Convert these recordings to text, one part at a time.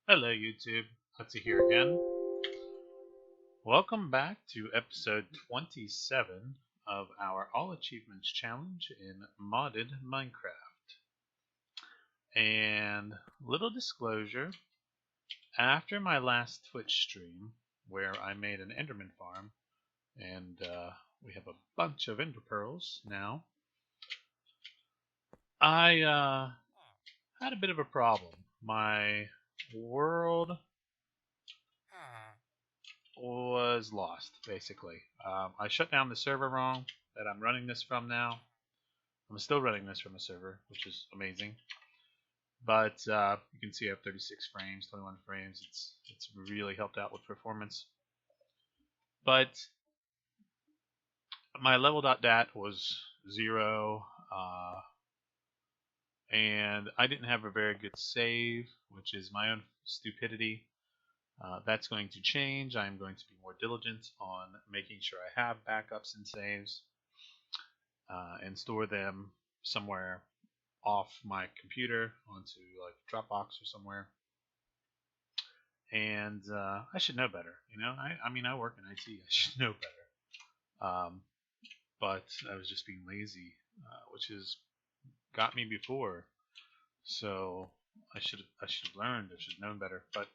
Hello YouTube, Hutzy here again. Welcome back to episode 27 of our All Achievements Challenge in modded Minecraft. And little disclosure, after my last Twitch stream where I made an Enderman farm and we have a bunch of Ender Pearls now, I had a bit of a problem. My world was lost, basically. I shut down the server wrong that I'm running this from now. I'm still running this from a server, which is amazing. But you can see I have 36 frames, 21 frames. It's really helped out with performance. But my level.dat was 0, and I didn't have a very good save, which is my own stupidity. That's going to change. I'm going to be more diligent on making sure I have backups and saves and store them somewhere off my computer onto like Dropbox or somewhere. And I should know better, you know. I mean, I work in IT. I should know better. But I was just being lazy, which has got me before. So I should have learned. I should have known better. But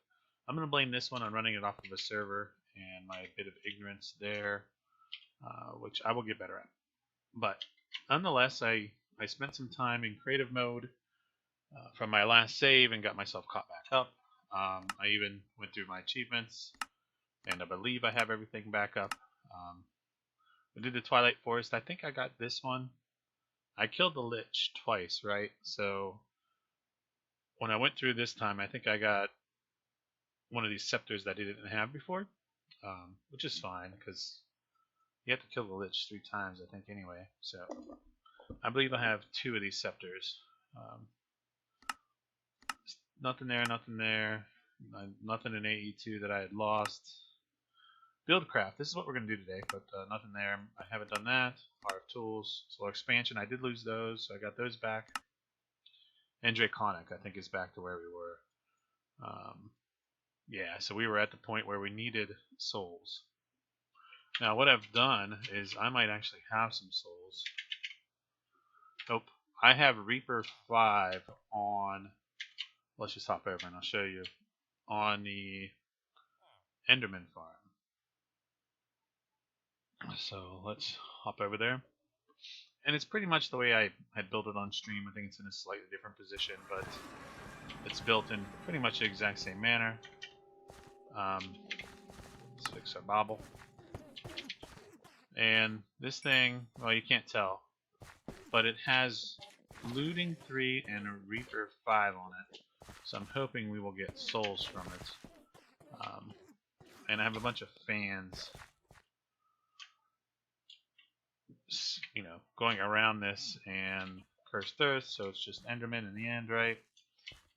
I'm going to blame this one on running it off of a server and my bit of ignorance there, which I will get better at. But nonetheless, I spent some time in creative mode from my last save and got myself caught back up. I even went through my achievements, and I believe I have everything back up. We did the Twilight Forest. I think I got this one. I killed the Lich twice, right? So when I went through this time, I think I got one of these scepters that I didn't have before, which is fine because you have to kill the Lich 3 times, I think, anyway. So I believe I have 2 of these scepters. Nothing there, nothing there. Nothing in AE2 that I had lost. Buildcraft, this is what we're going to do today, but nothing there. I haven't done that. RF Tools, Solar Expansion, I did lose those, so I got those back. And Draconic, I think, is back to where we were. Yeah, so we were at the point where we needed souls. Now, what I've done is I might actually have some souls. Nope. I have Reaper 5 on... Let's just hop over and I'll show you. On the Enderman farm. So let's hop over there. And it's pretty much the way I had built it on stream. I think it's in a slightly different position, but it's built in pretty much the exact same manner. Let's fix our bobble. And this thing, well, you can't tell, but it has Looting 3 and Reaper 5 on it. So I'm hoping we will get souls from it. And I have a bunch of fans, you know, going around this, and Cursed Earth, so it's just Enderman in the end, right?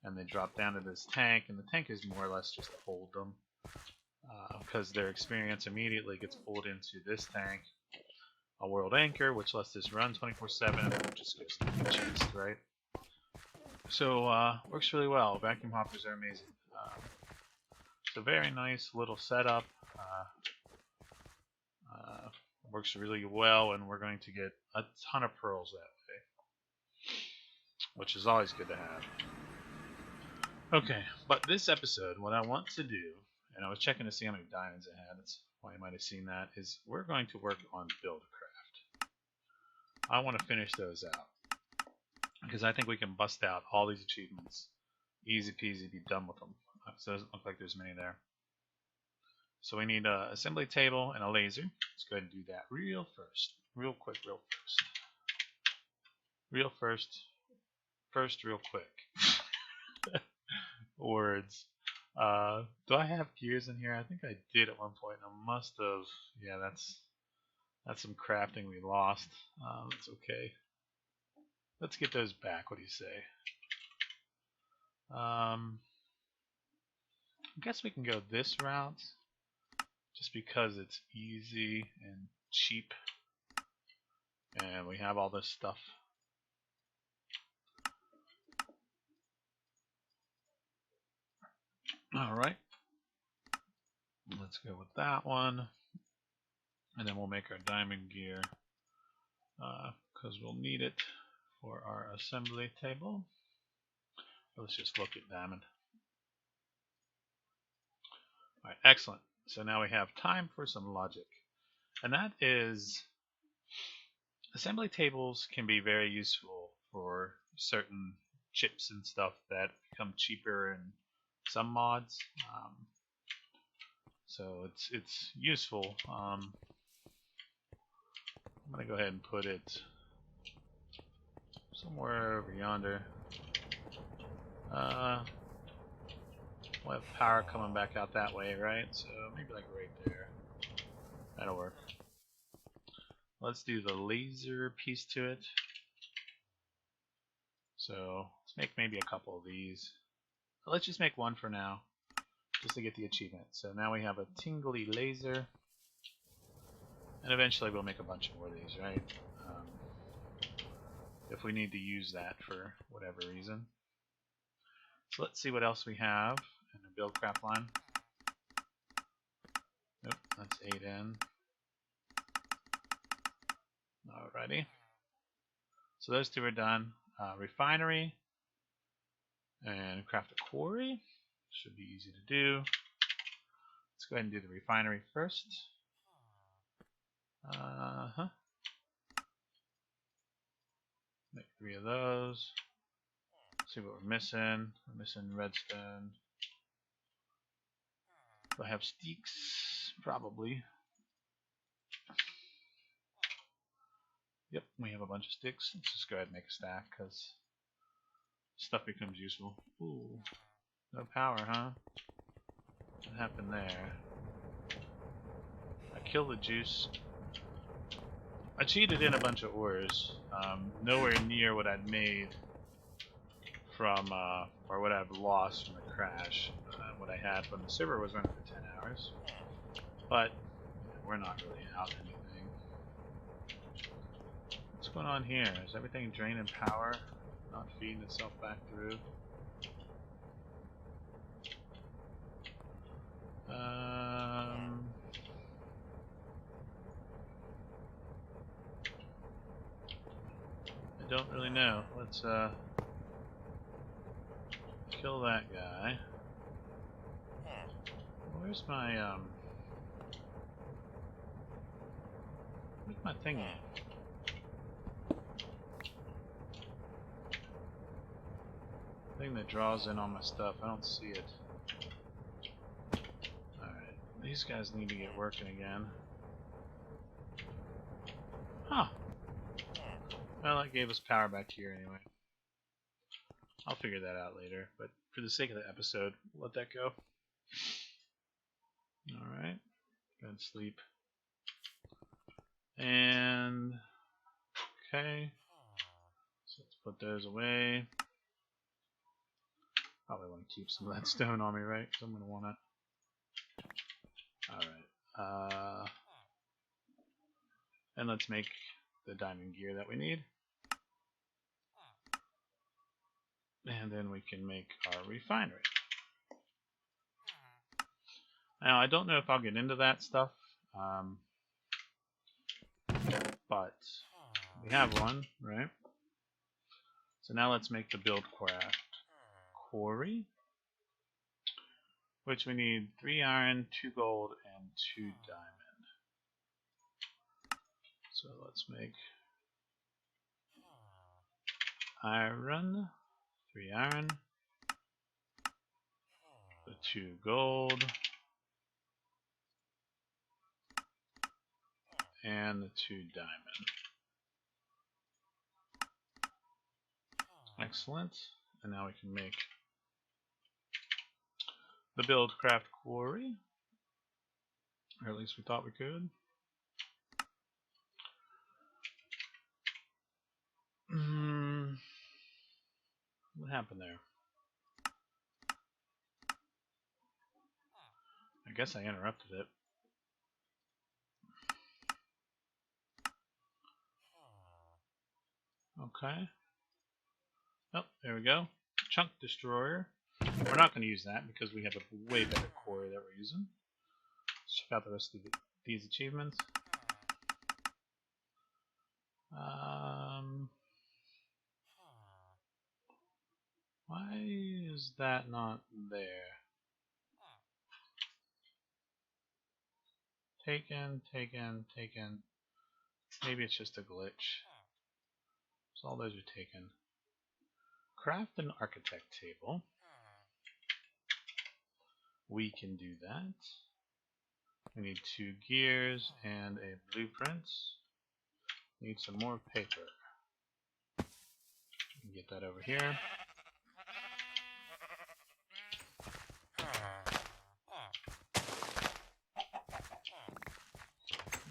And they drop down to this tank, and the tank is more or less just to hold them, because their experience immediately gets pulled into this tank. A world anchor, which lets this run 24/7, and then just goes to the chest, right? So works really well. Vacuum hoppers are amazing. It's a very nice little setup. Works really well, and we're going to get a ton of pearls that way, which is always good to have. Okay, but this episode, what I want to do, and I was checking to see how many diamonds I had, that's why you might have seen that, is we're going to work on Buildcraft. I want to finish those out, because I think we can bust out all these achievements. Easy peasy, be done with them. So it doesn't look like there's many there. So we need an assembly table and a laser. Let's go ahead and do that real quick. Real quick. Words. Do I have gears in here? I think I did at one point. I must have. Yeah, that's some crafting we lost. That's okay. Let's get those back. What do you say? I guess we can go this route, just because it's easy and cheap, and we have all this stuff. Alright. Let's go with that one. And then we'll make our diamond gear. Because we'll need it for our assembly table. Let's just look at diamond. Alright, excellent. So now we have time for some logic. And that is, assembly tables can be very useful for certain chips and stuff that become cheaper in some mods. So it's useful. I'm going to go ahead and put it somewhere over yonder. We'll have power coming back out that way, right? So maybe like right there. That'll work. Let's do the laser piece to it. So let's make maybe a couple of these. But let's just make one for now, just to get the achievement. So now we have a tingly laser. And eventually we'll make a bunch more of these, right? If we need to use that for whatever reason. So let's see what else we have in the Buildcraft line. Nope, that's 8 in. Alrighty. So those two are done. Refinery and craft a quarry. Should be easy to do. Let's go ahead and do the refinery first. Make 3 of those. See what we're missing. We're missing redstone. Do I have steaks? Probably. Yep, we have a bunch of sticks. Let's just go ahead and make a stack because stuff becomes useful. Ooh, no power, huh? What happened there? I killed the juice. I cheated in a bunch of ores. Nowhere near what I'd made from, or what I've lost from the crash. What I had when the server was running for 10 hours. But we're not really out anything. What's going on here? Is everything draining power? Not feeding itself back through? I don't really know. Let's kill that guy. Where's my where's my thingy? Thing that draws in all my stuff. I don't see it. Alright, these guys need to get working again. Huh. Well, that gave us power back here anyway. I'll figure that out later, but for the sake of the episode, we'll let that go. Alright, go and sleep. And, okay, so let's put those away. Probably want to keep some of that stone on me, right? Because I'm going to want it. Alright, and let's make the diamond gear that we need. And then we can make our refinery. Now, I don't know if I'll get into that stuff, but we have one, right? So now let's make the Buildcraft quarry, which we need 3 iron, 2 gold, and 2 diamond. So let's make iron, 3 iron, the 2 gold, and the 2 diamond. Excellent. And now we can make the Buildcraft quarry, or at least we thought we could. What happened there? I guess I interrupted it. Okay. Oh, there we go. Chunk destroyer. we're not going to use that because we have a way better quarry that we're using. Let's check out the rest of these achievements. Why is that not there? Taken. Maybe it's just a glitch. So all those are taken. Craft an architect table. We can do that. We need 2 gears and a blueprint. Need some more paper. Get that over here.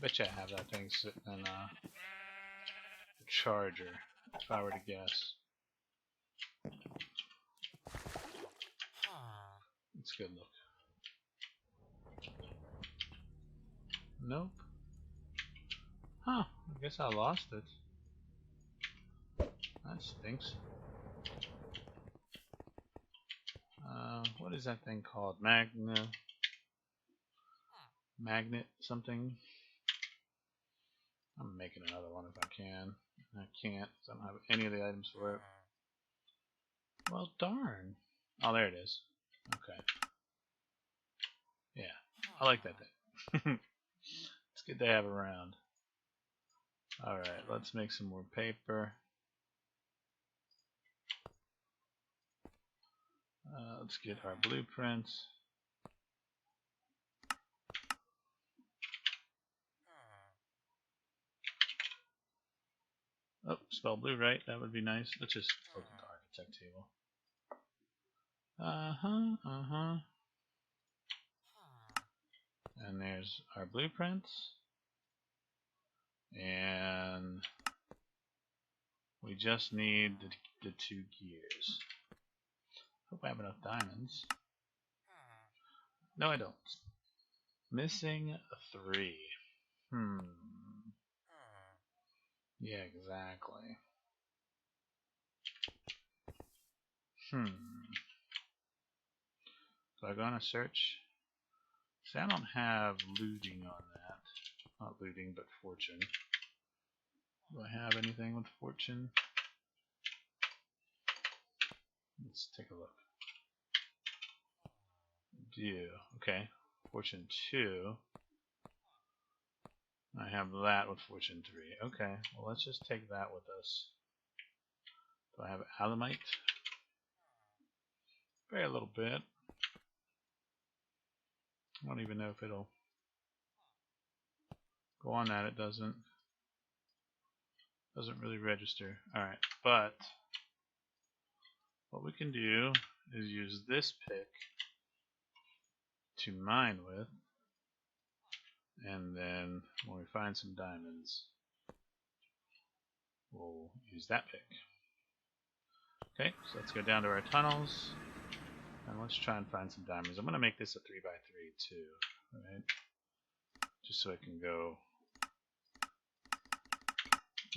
Bet you I have that thing sitting in a charger, if I were to guess. Let's go look. Nope. Huh, I guess I lost it. That stinks. What is that thing called? Magnet something? I'm making another one if I can. I can't, so I don't have any of the items for it. Well, darn. Oh, there it is. Okay. Yeah, I like that thing. It's good to have around. Alright, let's make some more paper. Let's get our blueprints. Oh, spell blue right, that would be nice. Let's just open the architect table. And there's our blueprints. And we just need the 2 gears. Hope I have enough diamonds. No, I don't. Missing 3. Yeah, exactly. So I'm gonna search. See, I don't have looting on that. Not looting, but fortune. Do I have anything with fortune? Let's take a look. Do. Okay. Fortune 2. I have that with fortune 3. Okay. Well, let's just take that with us. Do I have alamite? Very little bit. I don't even know if it'll go on that. It doesn't really register. Alright, but what we can do is use this pick to mine with, and then when we find some diamonds, we'll use that pick. Okay, so let's go down to our tunnels, and let's try and find some diamonds. I'm going to make this a 3x3 too, right? Just so it can go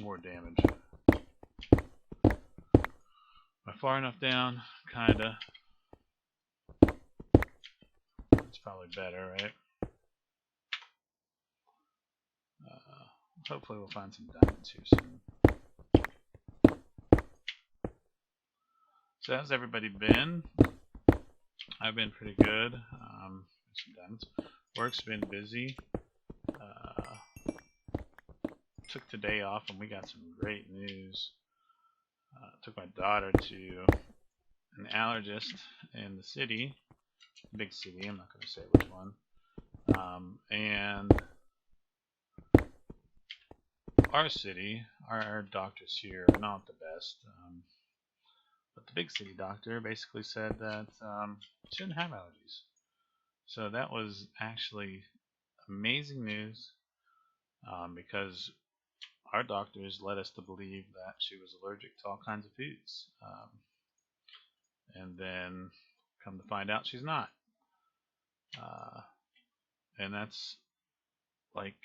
more damage. Am I far enough down? Kinda. It's probably better, right? Hopefully we'll find some diamonds here soon. So how's everybody been? I've been pretty good. Some diamonds. Work's been busy. Took today off and we got some great news. Took my daughter to an allergist in the city, big city, I'm not going to say which one, and our city, our doctors here are not the best, but the big city doctor basically said that she shouldn't have allergies. So that was actually amazing news, because our doctors led us to believe that she was allergic to all kinds of foods, and then come to find out she's not, and that's like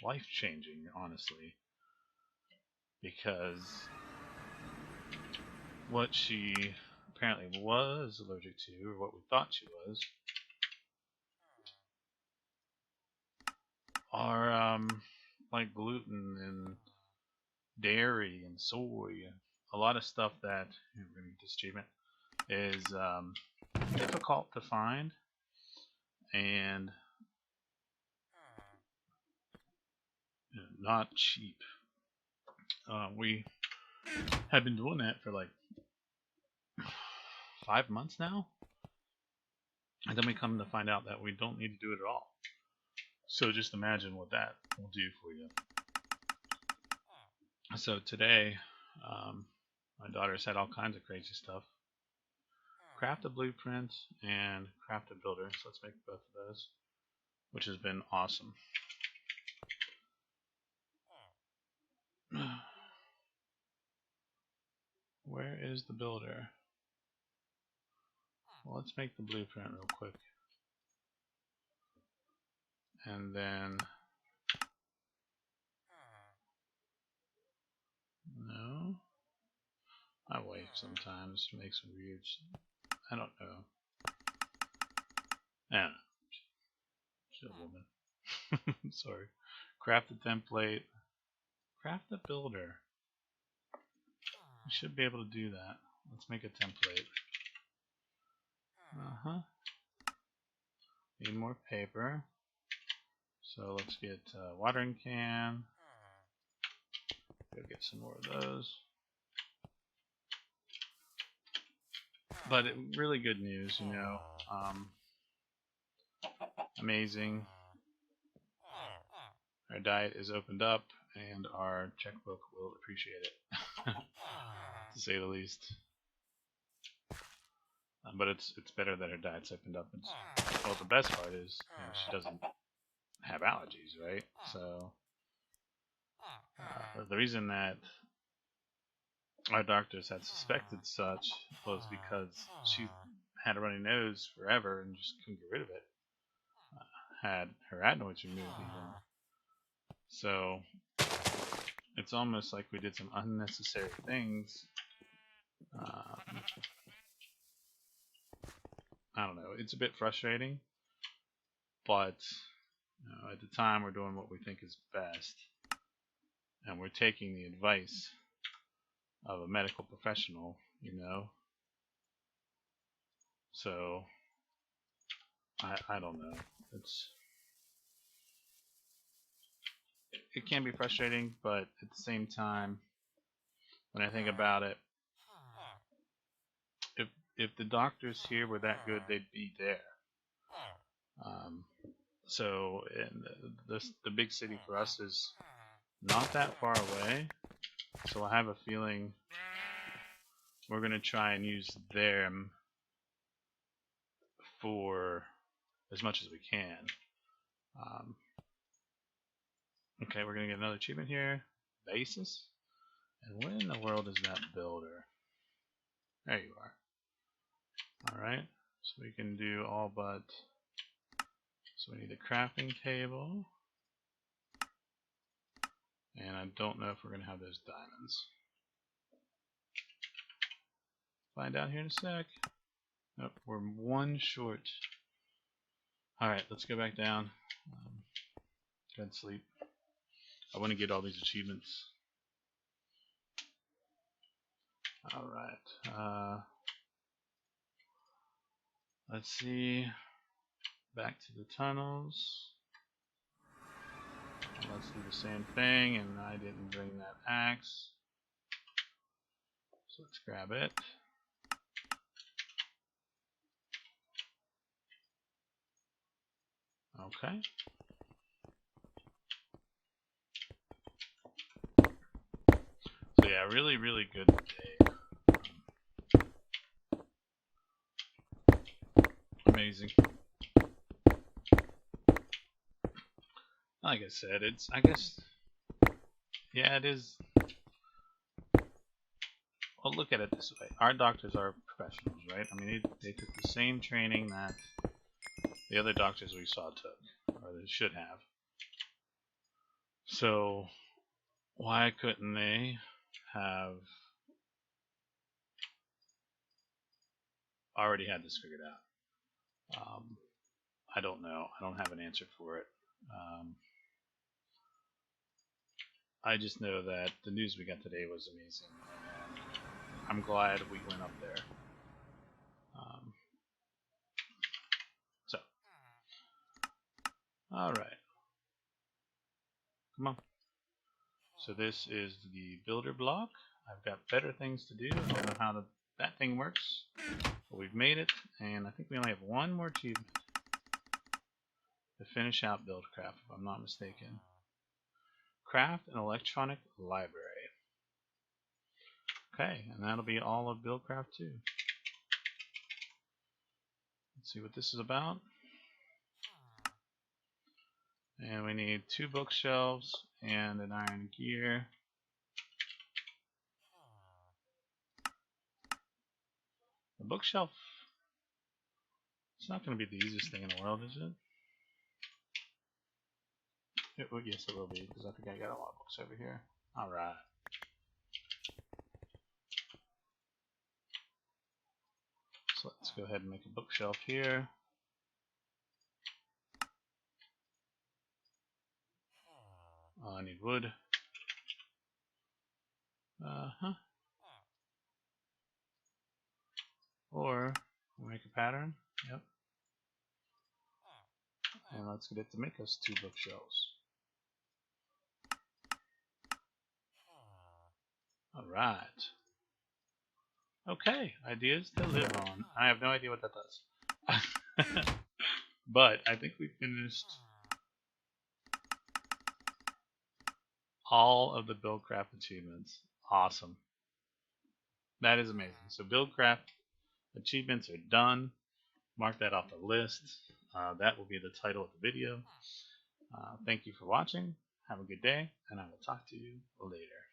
life-changing, honestly, because what she apparently was allergic to, or what we thought she was, are like gluten and dairy and soy. A lot of stuff that, we're going to get this achievement, is difficult to find and not cheap. We have been doing that for like 5 months now, and then we come to find out that we don't need to do it at all. So just imagine what that will do for you. So today, my daughter's had all kinds of crazy stuff. Craft a blueprint and craft a builder. So let's make both of those, which has been awesome. Where is the builder? Well, let's make the blueprint real quick. And then, no, my wife sometimes makes weird, I don't know. I don't know. She's a woman. Sorry. Craft a template. Craft a builder. We should be able to do that. Let's make a template. Need more paper. So let's get a watering can. Go get some more of those. But really good news, amazing. Our diet is opened up, and our checkbook will appreciate it, to say the least. But it's better that her diet's opened up. Well, the best part is she doesn't have allergies, right? So the reason that our doctors had suspected such was because she had a runny nose forever and just couldn't get rid of it. Had her adenoids removed even. So it's almost like we did some unnecessary things. I don't know. It's a bit frustrating, but at the time we're doing what we think is best, and we're taking the advice of a medical professional, So I don't know. It can be frustrating, but at the same time, when I think about it, if the doctors here were that good, they'd be there. So the big city for us is not that far away, so I have a feeling we're going to try and use them for as much as we can. Okay, we're going to get another achievement here. Basis. And what in the world is that builder? There you are. Alright, so we can do all but. So we need a crafting table. And I don't know if we're going to have those diamonds. Find out here in a sec. Nope, we're one short. Alright, let's go back down. Go ahead and sleep. I want to get all these achievements. Alright. Let's see. Back to the tunnels. Let's do the same thing, and I didn't bring that axe. So let's grab it. Okay. So yeah, really, really good day. Amazing. Like I said, yeah, it is. Well, look at it this way. Our doctors are professionals, right? I mean, they took the same training that the other doctors we saw took, or they should have. So, why couldn't they have already had this figured out. I don't know. I don't have an answer for it. I just know that the news we got today was amazing, and I'm glad we went up there. So, all right, come on. So this is the builder block. I've got better things to do. I don't know how that thing works, but we've made it, and I think we only have one more achievement to finish out Buildcraft, if I'm not mistaken. Craft an electronic library. Okay, and that'll be all of Buildcraft 2. Let's see what this is about. And we need 2 bookshelves and an iron gear. The bookshelf, it's not going to be the easiest thing in the world, is it? Yes, it will be, because I think I got a lot of books over here. Alright. So let's go ahead and make a bookshelf here. I need wood. Or we'll make a pattern. Yep. And let's get it to make us 2 bookshelves. Alright. Okay, ideas to live on. I have no idea what that does. But I think we finished all of the Buildcraft achievements. Awesome. That is amazing. So Buildcraft achievements are done. Mark that off the list. That will be the title of the video. Thank you for watching. Have a good day, and I will talk to you later.